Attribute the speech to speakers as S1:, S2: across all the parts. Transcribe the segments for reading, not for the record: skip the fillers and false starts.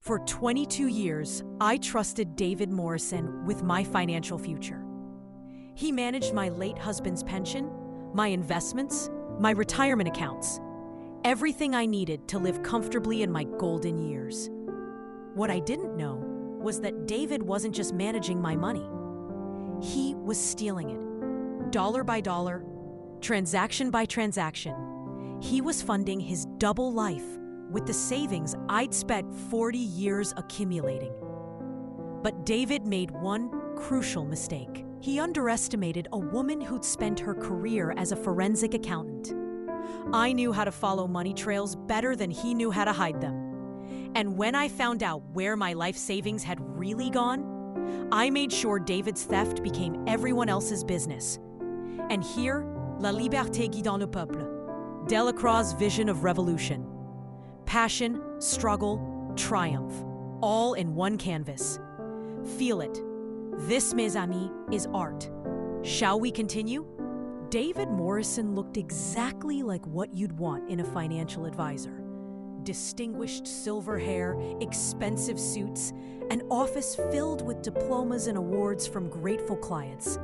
S1: For 22 years, I trusted David Morrison with my financial future. He managed my late husband's pension, my investments, my retirement accounts, everything I needed to live comfortably in my golden years. What I didn't know was that David wasn't just managing my money. He was stealing it, dollar by dollar, transaction by transaction. He was funding his double life with the savings I'd spent 40 years accumulating. But David made one crucial mistake. He underestimated a woman who'd spent her career as a forensic accountant. I knew how to follow money trails better than he knew how to hide them. And when I found out where my life savings had really gone, I made sure David's theft became everyone else's business. And here, La liberté guidant le peuple, Delacroix's vision of revolution. Passion, struggle, triumph, all in one canvas. Feel it. This, mes amis, is art. Shall we continue? David Morrison looked exactly like what you'd want in a financial advisor. Distinguished silver hair, expensive suits, an office filled with diplomas and awards from grateful clients.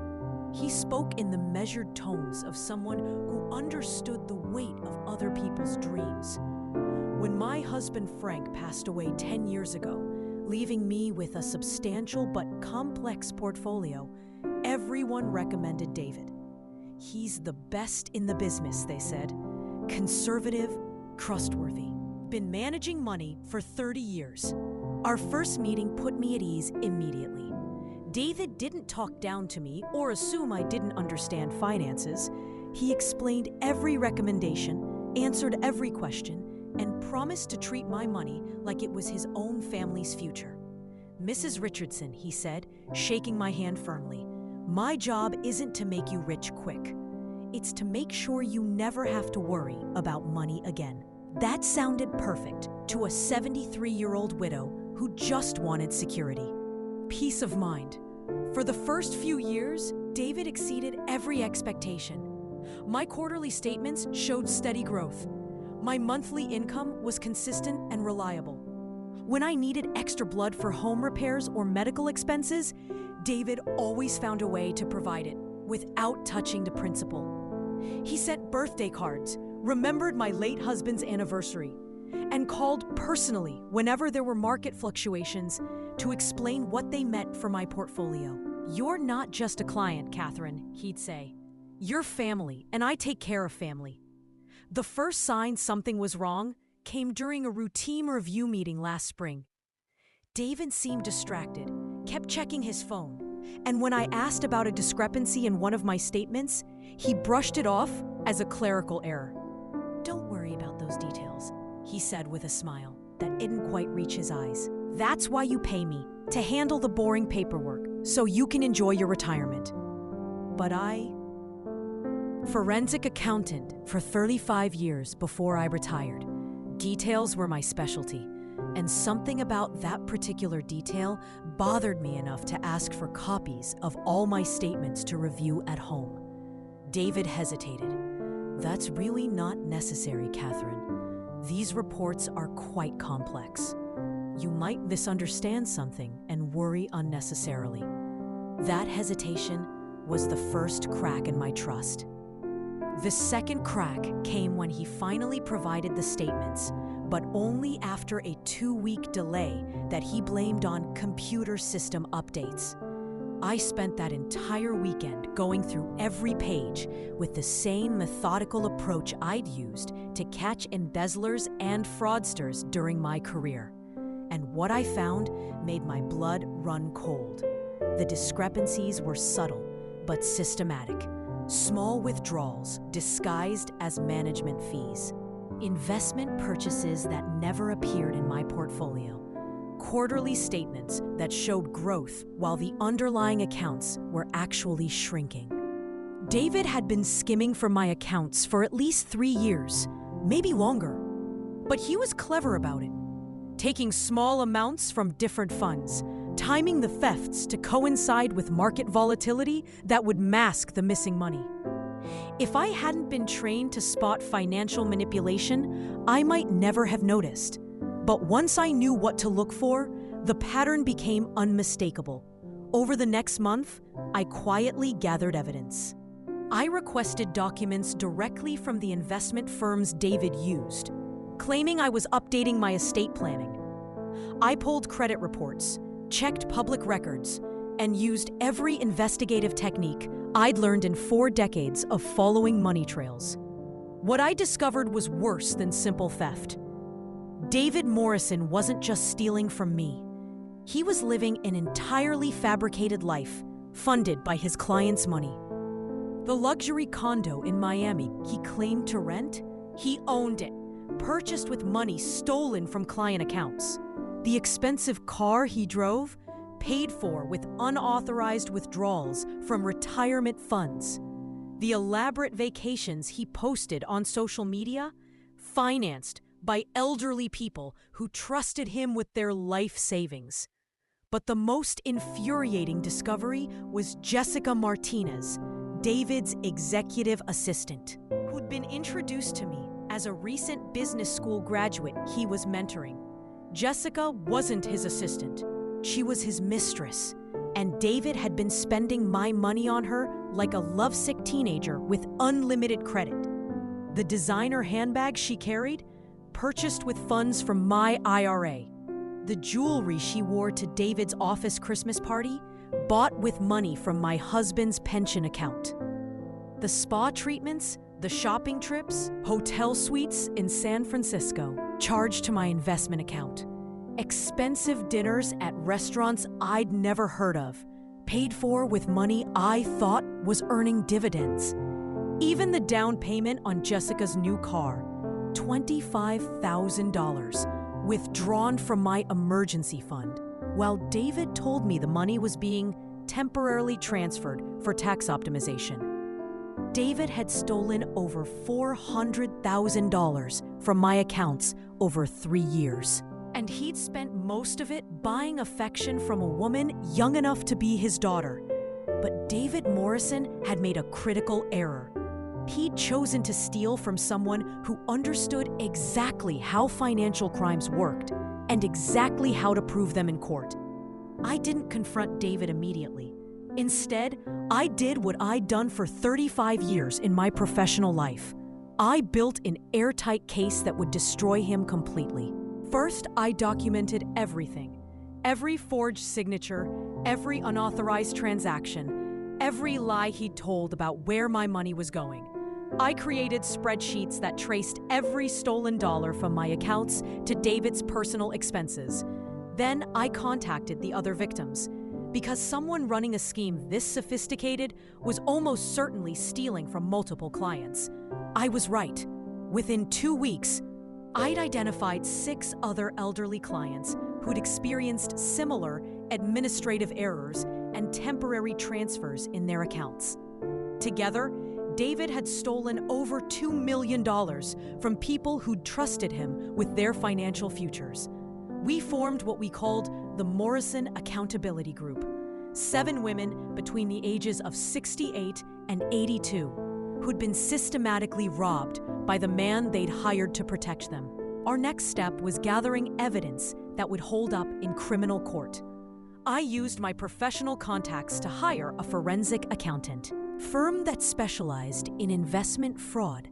S1: He spoke in the measured tones of someone who understood the weight of other people's dreams. When my husband Frank passed away 10 years ago, leaving me with a substantial but complex portfolio, everyone recommended David. He's the best in the business, they said. Conservative, trustworthy. Been managing money for 30 years. Our first meeting put me at ease immediately. David didn't talk down to me or assume I didn't understand finances. He explained every recommendation, answered every question, and promised to treat my money like it was his own family's future. Mrs. Richardson, he said, shaking my hand firmly, my job isn't to make you rich quick. It's to make sure you never have to worry about money again. That sounded perfect to a 73-year-old widow who just wanted security. Peace of mind. For the first few years, David exceeded every expectation. My quarterly statements showed steady growth. My monthly income was consistent and reliable. When I needed extra blood for home repairs or medical expenses, David always found a way to provide it without touching the principal. He sent birthday cards, remembered my late husband's anniversary, and called personally whenever there were market fluctuations to explain what they meant for my portfolio. You're not just a client, Catherine, he'd say. You're family, and I take care of family. The first sign something was wrong came during a routine review meeting last spring. David seemed distracted, kept checking his phone, and when I asked about a discrepancy in one of my statements, he brushed it off as a clerical error. Don't worry about those details, he said with a smile that didn't quite reach his eyes. That's why you pay me, to handle the boring paperwork, so you can enjoy your retirement. But forensic accountant for 35 years before I retired. Details were my specialty, and something about that particular detail bothered me enough to ask for copies of all my statements to review at home. David hesitated. That's really not necessary, Catherine. These reports are quite complex. You might misunderstand something and worry unnecessarily. That hesitation was the first crack in my trust. The second crack came when he finally provided the statements, but only after a 2-week delay that he blamed on computer system updates. I spent that entire weekend going through every page with the same methodical approach I'd used to catch embezzlers and fraudsters during my career. And what I found made my blood run cold. The discrepancies were subtle, but systematic. Small withdrawals disguised as management fees. Investment purchases that never appeared in my portfolio. Quarterly statements that showed growth while the underlying accounts were actually shrinking. David had been skimming from my accounts for at least 3 years, maybe longer. But he was clever about it, taking small amounts from different funds, timing the thefts to coincide with market volatility that would mask the missing money. If I hadn't been trained to spot financial manipulation, I might never have noticed. But once I knew what to look for, the pattern became unmistakable. Over the next month, I quietly gathered evidence. I requested documents directly from the investment firms David used, claiming I was updating my estate planning. I pulled credit reports, checked public records, and used every investigative technique I'd learned in 4 decades of following money trails. What I discovered was worse than simple theft. David Morrison wasn't just stealing from me. He was living an entirely fabricated life, funded by his clients' money. The luxury condo in Miami he claimed to rent, he owned it, purchased with money stolen from client accounts. The expensive car he drove, paid for with unauthorized withdrawals from retirement funds. The elaborate vacations he posted on social media, financed by elderly people who trusted him with their life savings. But the most infuriating discovery was Jessica Martinez, David's executive assistant, who'd been introduced to me as a recent business school graduate he was mentoring. Jessica wasn't his assistant. She was his mistress, and David had been spending my money on her like a lovesick teenager with unlimited credit. The designer handbag she carried, purchased with funds from my IRA. The jewelry she wore to David's office Christmas party, bought with money from my husband's pension account. The spa treatments, the shopping trips, hotel suites in San Francisco, charged to my investment account. Expensive dinners at restaurants I'd never heard of, paid for with money I thought was earning dividends. Even the down payment on Jessica's new car, $25,000, withdrawn from my emergency fund, while David told me the money was being temporarily transferred for tax optimization. David had stolen over $400,000 from my accounts over 3 years. And he'd spent most of it buying affection from a woman young enough to be his daughter. But David Morrison had made a critical error. He'd chosen to steal from someone who understood exactly how financial crimes worked and exactly how to prove them in court. I didn't confront David immediately. Instead, I did what I'd done for 35 years in my professional life. I built an airtight case that would destroy him completely. First, I documented everything. Every forged signature, every unauthorized transaction, every lie he'd told about where my money was going. I created spreadsheets that traced every stolen dollar from my accounts to David's personal expenses. Then I contacted the other victims, because someone running a scheme this sophisticated was almost certainly stealing from multiple clients. I was right. Within 2 weeks, I'd identified 6 other elderly clients who'd experienced similar administrative errors and temporary transfers in their accounts. Together, David had stolen over $2 million from people who'd trusted him with their financial futures. We formed what we called the Morrison Accountability Group, 7 women between the ages of 68 and 82 who'd been systematically robbed by the man they'd hired to protect them. Our next step was gathering evidence that would hold up in criminal court. I used my professional contacts to hire a forensic accountant, firm that specialized in investment fraud.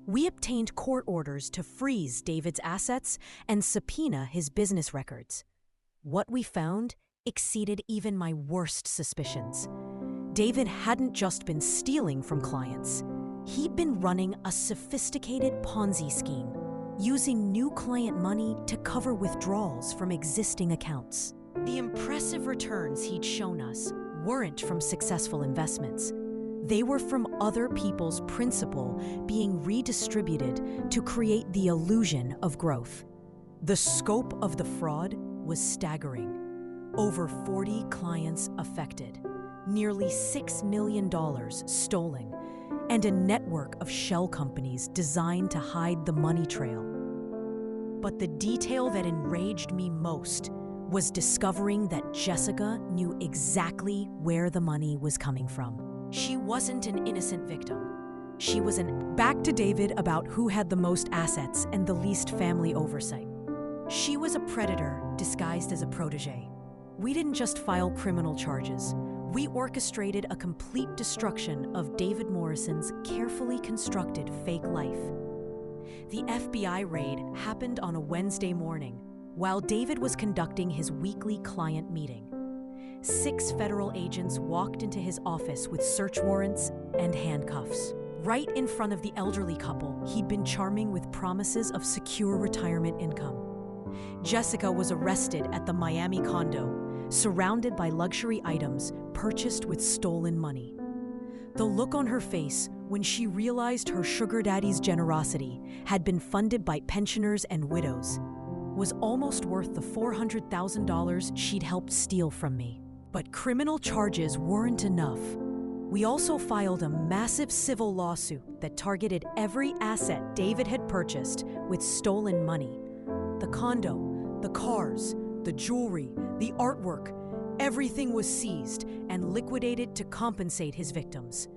S1: We obtained court orders to freeze David's assets and subpoena his business records. What we found exceeded even my worst suspicions. David hadn't just been stealing from clients. He'd been running a sophisticated Ponzi scheme, using new client money to cover withdrawals from existing accounts. The impressive returns he'd shown us weren't from successful investments. They were from other people's principal being redistributed to create the illusion of growth. The scope of the fraud was staggering. Over 40 clients affected, nearly $6 million stolen, and a network of shell companies designed to hide the money trail. But the detail that enraged me most was discovering that Jessica knew exactly where the money was coming from. She wasn't an innocent victim. She was back to David about who had the most assets and the least family oversight. She was a predator disguised as a protege. We didn't just file criminal charges. We orchestrated a complete destruction of David Morrison's carefully constructed fake life. The FBI raid happened on a Wednesday morning, while David was conducting his weekly client meeting. 6 federal agents walked into his office with search warrants and handcuffs. Right in front of the elderly couple he'd been charming with promises of secure retirement income. Jessica was arrested at the Miami condo, surrounded by luxury items purchased with stolen money. The look on her face when she realized her sugar daddy's generosity had been funded by pensioners and widows was almost worth the $400,000 she'd helped steal from me. But criminal charges weren't enough. We also filed a massive civil lawsuit that targeted every asset David had purchased with stolen money. The condo, the cars, the jewelry, the artwork, everything was seized and liquidated to compensate his victims.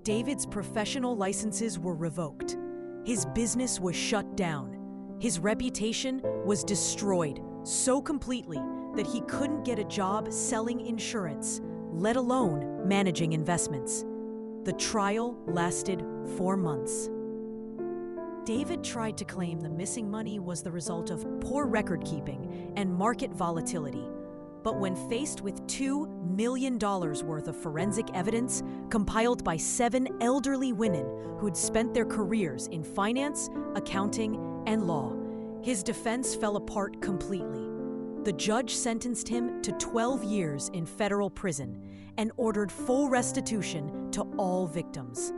S1: David's professional licenses were revoked. His business was shut down. His reputation was destroyed so completely that he couldn't get a job selling insurance, let alone managing investments. The trial lasted 4 months. David tried to claim the missing money was the result of poor record-keeping and market volatility. But when faced with $2 million worth of forensic evidence compiled by 7 elderly women who'd spent their careers in finance, accounting, and law, his defense fell apart completely. The judge sentenced him to 12 years in federal prison and ordered full restitution to all victims.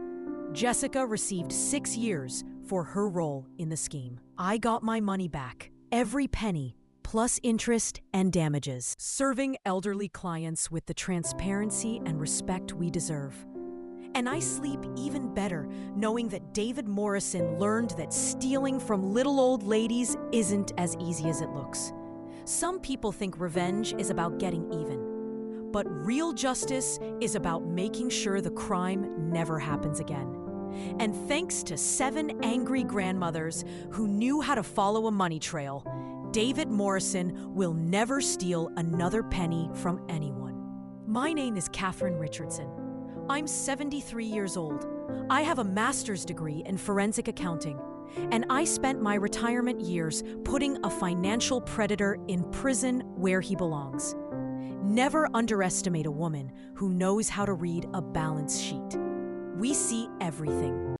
S1: Jessica received 6 years for her role in the scheme. I got my money back, every penny, plus interest and damages, serving elderly clients with the transparency and respect we deserve. And I sleep even better knowing that David Morrison learned that stealing from little old ladies isn't as easy as it looks. Some people think revenge is about getting even, but real justice is about making sure the crime never happens again. And thanks to 7 angry grandmothers who knew how to follow a money trail, David Morrison will never steal another penny from anyone. My name is Catherine Richardson. I'm 73 years old. I have a master's degree in forensic accounting, and I spent my retirement years putting a financial predator in prison where he belongs. Never underestimate a woman who knows how to read a balance sheet. We see everything.